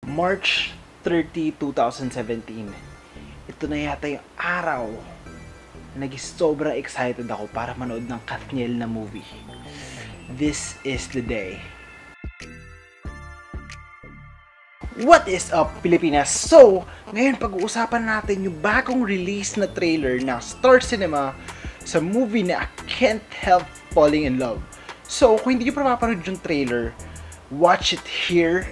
March 30, 2017. Ito na yata yung araw na sobrang excited ako para manood ng Kathniel na movie. This is the day. What is up, Pilipinas? So, ngayon pag-uusapan natin yung bagong release na trailer ng Star Cinema sa movie na I Can't Help Falling in Love. So, kung hindi nyo pa mapapanood yung trailer, watch it here,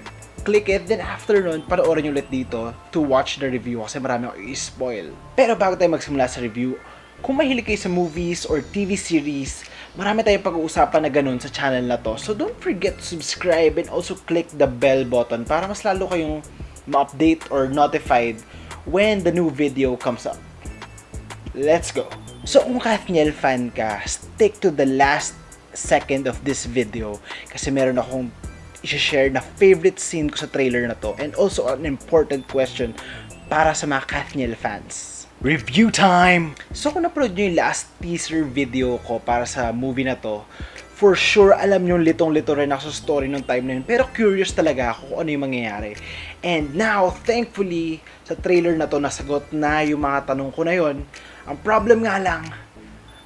click it, then after nun, panoorin nyo ulit dito to watch the review kasi marami ako i-spoil. Pero bago tayo magsimula sa review, kung mahilig kayo sa movies or TV series, marami tayong pag-uusapan na ganun sa channel na to. So don't forget to subscribe and also click the bell button para mas lalo kayong ma-update or notified when the new video comes up. Let's go! So kung Kathniel fan ka, stick to the last second of this video kasi meron akong i-share na favorite scene ko sa trailer na to and also an important question para sa mga Kathniel fans. Review time! So kung napanood nyo yung last teaser video ko para sa movie na to, for sure alam nyo litong-lito rin ako sa story nung time na yun, pero curious talaga ako kung ano yung mangyayari. And now, thankfully, sa trailer na to nasagot na yung mga tanong ko na yun. Ang problem nga lang,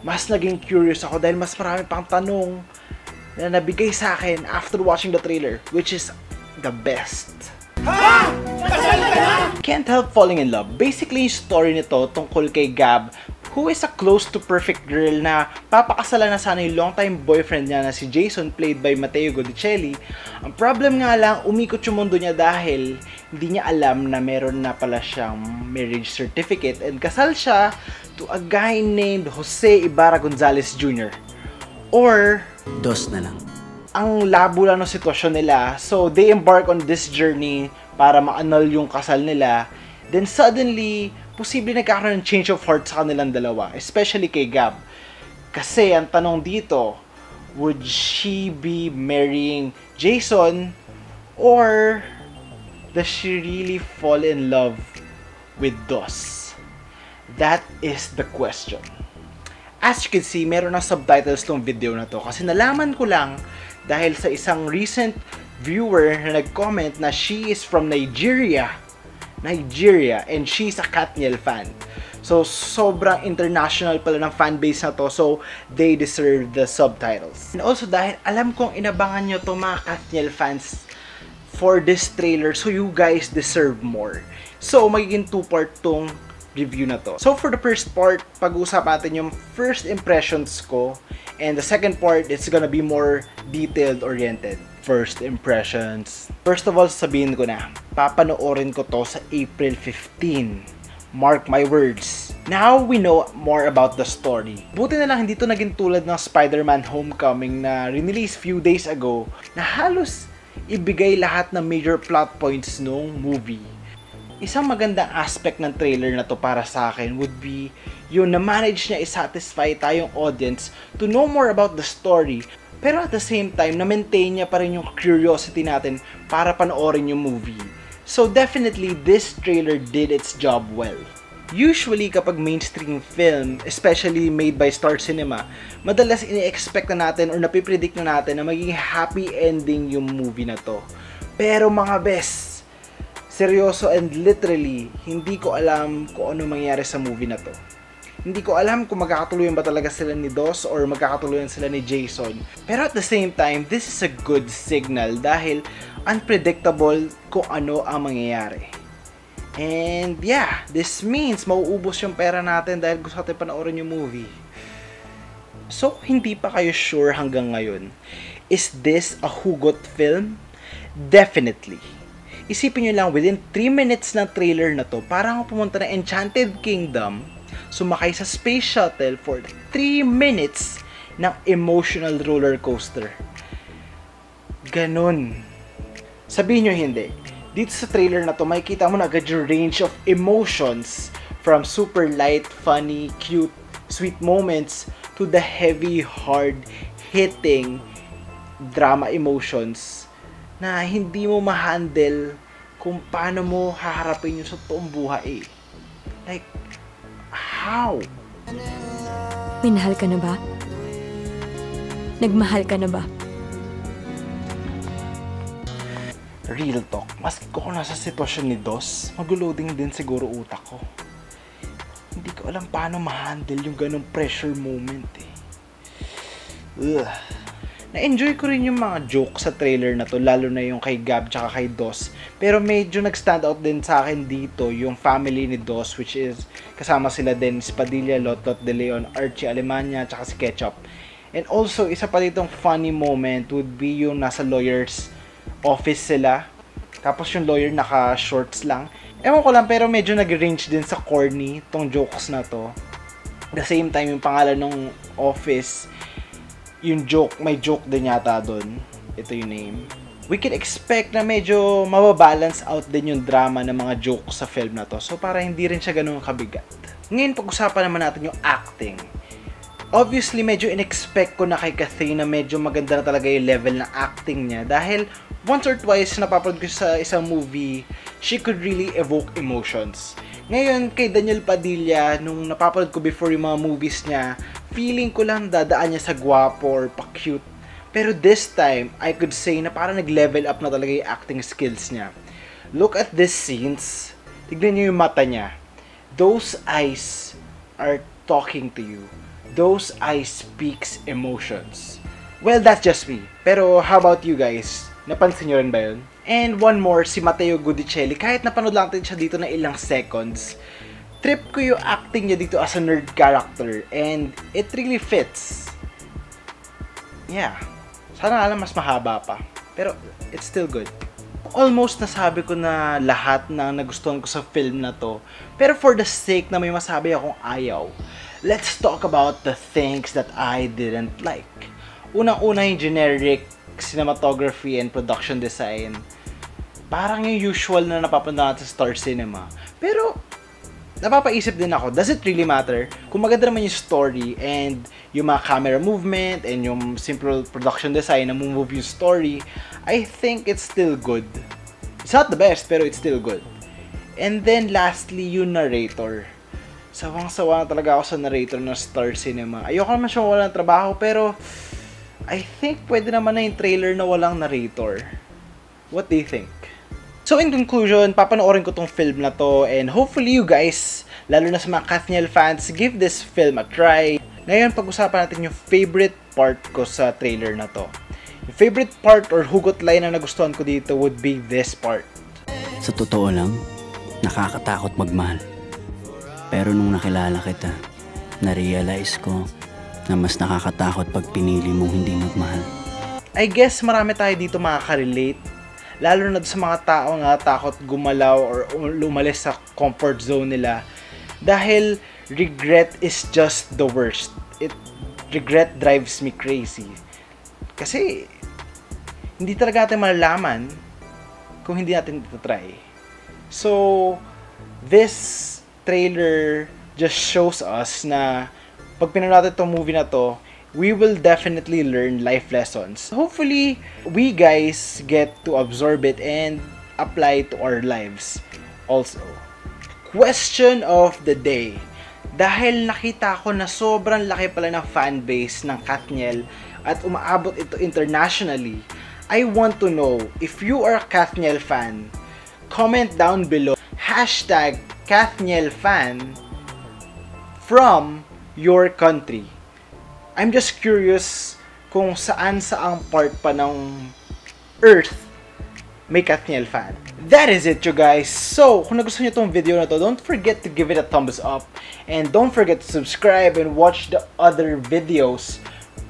mas naging curious ako dahil mas marami pang tanong na nabigay sa akin after watching the trailer, which is the best. Ha? Kasal ka na? Can't Help Falling in Love. Basically, yung story nito tungkol kay Gab, who is a close to perfect girl na papakasalan na sana yung long-time boyfriend niya na si Jason, played by Matteo Gudicelli. Ang problem nga lang, umikot yung mundo niya dahil hindi niya alam na meron na pala siyang marriage certificate and kasal siya to a guy named Jose Ibarra Gonzalez Jr. Or Dos na lang. ang labo lang ng sitwasyon nila. So, they embark on this journey para ma-annul yung kasal nila. Then, suddenly, posible nagkakaroon ng change of heart sa kanilang dalawa. Especially kay Gab. Kasi, ang tanong dito, would she be marrying Jason? Or does she really fall in love with Dos? That is the question. As you can see, meron ng subtitles tong video na to. Kasi nalaman ko lang dahil sa isang recent viewer na nag-comment na she is from Nigeria, and she's a Kathniel fan. So, sobrang international pala ng fanbase na to, so they deserve the subtitles. And also dahil alam kong inabangan nyo to mga Kathniel fans for this trailer, so you guys deserve more. So, magiging two-part tong review na to. So, for the first part, pag-usap natin yung first impressions ko. And the second part, it's gonna be more detailed-oriented. First impressions. First of all, sabihin ko na, papanoorin ko to sa April 15. Mark my words. Now we know more about the story. Buti na lang hindi to naging tulad ng Spider-Man Homecoming na release few days ago na halos ibigay lahat ng major plot points nung movie. Isang magandang aspect ng trailer na to para sa akin would be yung na-manage niya i-satisfy tayong audience to know more about the story, pero at the same time, na-maintain niya pa rin yung curiosity natin para panoorin yung movie. So definitely, this trailer did its job well. Usually, kapag mainstream film, especially made by Star Cinema, madalas ini-expect na natin or napipredict na natin na magiging happy ending yung movie na to. Pero mga best, seryoso and literally, hindi ko alam kung ano mangyayari sa movie na to. Hindi ko alam kung magkakatuluyan ba talaga sila ni Dos or magkakatuluyan sila ni Jason. Pero at the same time, this is a good signal dahil unpredictable kung ano ang mangyayari. And yeah, this means mauubos yung pera natin dahil gusto natin panoorin yung movie. So, hindi pa kayo sure hanggang ngayon. Is this a hugot film? Definitely. Isipin nyo lang, within 3 minutes ng trailer na to, parang pumunta na Enchanted Kingdom, sumakay sa space shuttle for 3 minutes ng emotional roller coaster. Ganon. Sabihin nyo hindi. Dito sa trailer na to, makikita mo na agad yung range of emotions from super light, funny, cute, sweet moments to the heavy, hard-hitting drama emotions na hindi mo ma-handle kung paano mo haharapin yung sa toong buhay. Like, how? Minahal ka na ba? Nagmahal ka na ba? Real talk, maski ko nasa sitwasyon ni Dos, mag-loading din siguro utak ko. Hindi ko alam paano ma-handle yung ganong pressure moment eh. Ugh. Na-enjoy ko rin yung mga joke sa trailer na to, lalo na yung kay Gab tsaka kay Dos. Pero medyo nag-stand out din sa akin dito yung family ni Dos, which is kasama sila din si Padilla, Lotlot De Leon, Archie Alemania, tsaka si Ketchup. And also, isa pa ditong funny moment would be yung nasa lawyer's office sila. Tapos yung lawyer naka-shorts lang. Ewan ko lang, pero medyo nag-range din sa corny tong jokes na to. At the same time, yung pangalan ng office, yung joke, may joke din yata doon. Ito yung name. We can expect na medyo mababalance out din yung drama ng mga jokes sa film na to. So para hindi rin siya ganun kabigat. Ngayon pag-usapan naman natin yung acting. Obviously medyo in-expect ko na kay Cathay na medyo maganda na talaga yung level ng acting niya. Dahil once or twice napapanood ko sa isang movie, she could really evoke emotions. Ngayon, kay Daniel Padilla, nung napapanood ko before yung mga movies niya, feeling ko lang dadaan niya sa gwapo or pa-cute. Pero this time, I could say na parang nag-level up na talaga yung acting skills niya. Look at these scenes. Tignan niyo yung mata niya. Those eyes are talking to you. Those eyes speaks emotions. Well, that's just me. Pero how about you guys? Napansin niyo rin ba yun? And one more, si Matteo Gudicelli. Kahit napanood lang natin siya dito na ilang seconds, trip ko yung acting niya dito as a nerd character. And it really fits. Yeah. Sana alam mas mahaba pa. Pero it's still good. Almost nasabi ko na lahat ng nagustuhan ko sa film na to. Pero for the sake na may masabi akong ayaw, let's talk about the things that I didn't like. Unang-una yung generic cinematography and production design. Parang yung usual na napapanood natin sa Star Cinema. Pero, napapaisip din ako, does it really matter? Kung maganda naman yung story and yung mga camera movement and yung simple production design na move yung story, I think it's still good. It's not the best, pero it's still good. And then, lastly, yung narrator. Sawang-sawa na talaga ako sa narrator ng Star Cinema. Ayoko naman siya walang trabaho, pero I think pwede naman na yung trailer na walang narrator. What do you think? So in conclusion, papanoorin ko tong film na to and hopefully you guys, lalo na sa mga Kathniel fans, give this film a try. Ngayon, pag-usapan natin yung favorite part ko sa trailer na to. Yung favorite part or hugot line na nagustuhan ko dito would be this part. Sa totoo lang, nakakatakot magmahal. Pero nung nakilala kita, na-realize ko na mas nakakatakot pag pinili mong hindi magmahal. I guess marami tayo dito makaka-relate. Lalo na sa mga tao na takot gumalaw or lumalis sa comfort zone nila. Dahil regret is just the worst. Regret drives me crazy. Kasi hindi talaga natin malalaman kung hindi natin ito try. So, this trailer just shows us na pag pinanood natin itong movie na to, we will definitely learn life lessons. Hopefully, we guys get to absorb it and apply to our lives also. Question of the day. Dahil nakita ko na sobrang laki pala ng fanbase ng Kathniel at umaabot ito internationally, I want to know if you are a Kathniel fan. Comment down below #KathnielFan from your country. I'm just curious kung saan-saang part pa ng Earth may Kathniel fan. That is it, you guys. So, kung nagustuhan nyo itong video na to, don't forget to give it a thumbs up. And don't forget to subscribe and watch the other videos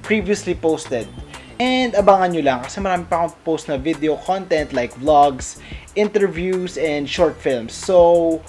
previously posted. And abangan nyo lang kasi marami pa akong post na video content like vlogs, interviews, and short films. So,